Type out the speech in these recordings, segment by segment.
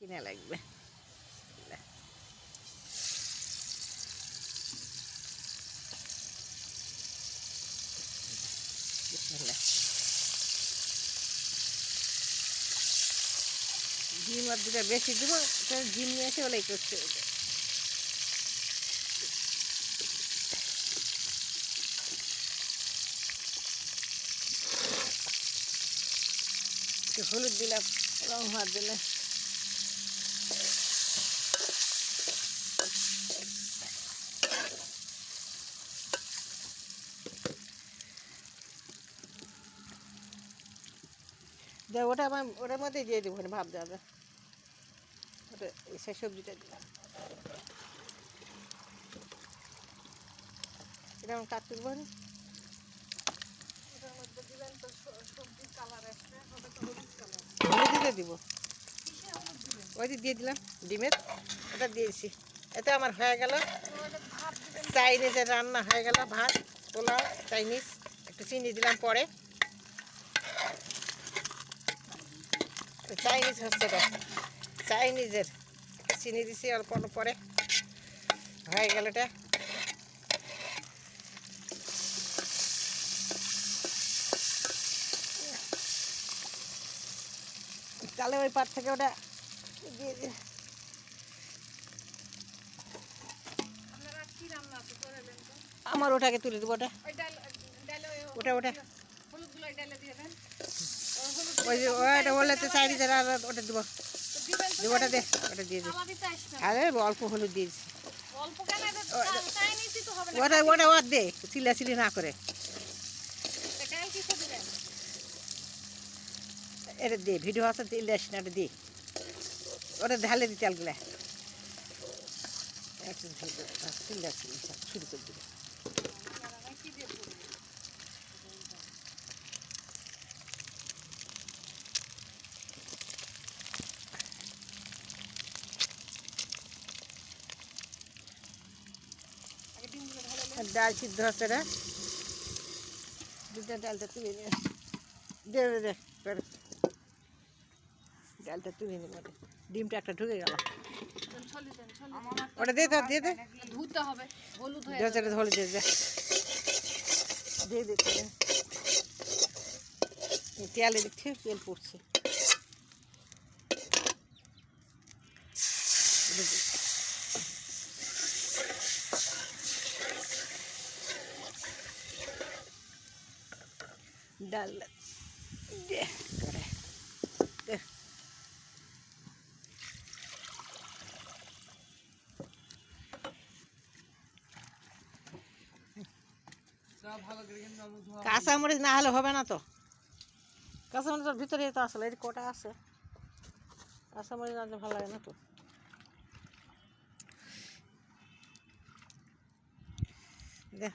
কিনা লাগবে। ডিম আর দুটা বেশি দেবো, ডিম নিয়ে এসে ওলাই করছে। হলুদ দিলাম, রং হওয়ার জন্য। ওটা আমার ওটার মধ্যে দিয়ে দেবো, ভাব দেওয়া ওটা সেই সবজিটা দিলাম। এটা আমার কাজ করবো না, ওটার মধ্যে দিলেন তো সবজির কালার আসবে, হবে তো হলুদ কালার। হলুদ দিব, ওই দিয়ে দিলাম ডিমের, ওটা দিয়েছি। এতে আমার হয়ে গেল চাইনিজের রান্না হয়ে গেল। ভাত, পোলাও, চাইনিজ। একটু চিনি দিলাম পরে। চাইনিজ হচ্ছে এটা, চাইনিজের চিনি দিছি অল্প পরে। হয়ে গেল এটা। তাহলে ওই পাট থেকে ওটা দিয়ে দিয়ে আমার ওটাকে তুলে দেবো। ওটা ওটা ওটা ওই যে ওটা বললে তো চাইনিজের, আর ওটা দেবো দেবো, ওটা দে, ওটা দিয়ে দিই। আরে অল্প হলুদ দিয়েছি, ওটা ওটা ওর দে, চিল্লাচিল্লি না করে। এটা দে, ভিডিও আছে দিস না, এটা দে, ওটা ঢালে দি তেলগুলা। চিল্লাচিল্লি শুরু করে দিবে। ডাল সিদ্ধ হচ্ছে রে, দুটা ডালটা তুলে নিয়ে দে দে, ডালটা তুলে নিয়ে ডিমটা একটা ঢুকে গেল। ওটা দে, দিয়ে দে, ধুতে হবে, হলুদ হয়ে যাবে, হলুদ দিয়ে দে, তেলে দেখছি তেল পড়ছে। ডাল দে করে দে। কাঁচামরিচ না হলে হবে না তো, কাঁচামরিচের ভিতরে তো আসলে এই কটা আছে, কাঁচামরিচ না ভালো লাগে না তো। দে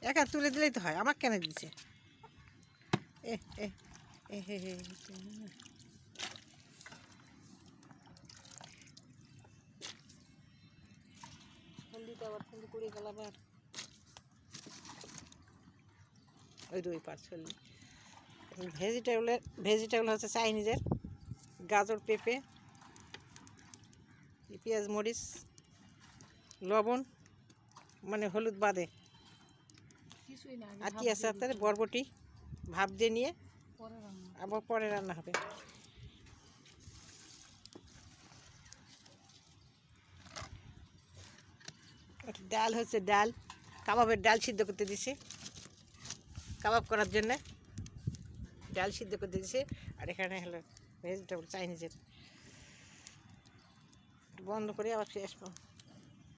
একা তুলে দিলেই তো হয়, আমার কেন দিচ্ছে? এ এ এ হে হে, হলদিতে আবার ফুল করে গেল আবার। ওই রুই পারছলি ভেজিটেবল হচ্ছে চাইনিজের, গাজর, পেঁপে, পেঁয়াজ, মরিচ, লবণ, মানে হলুদ বাদে আর কি আছে আপনার, বরবটি ভাপ দিয়ে নিয়ে আবার পরে রান্না হবে। ডাল হচ্ছে ডাল, কাবাবের ডাল সিদ্ধ করতে দিছি, কাবাব করার জন্যে ডাল সিদ্ধ করতে দিছি। আর এখানে হলো ভেজিটেবল চাইনিজের। বন্ধ করে আবার ফিরে আসবো।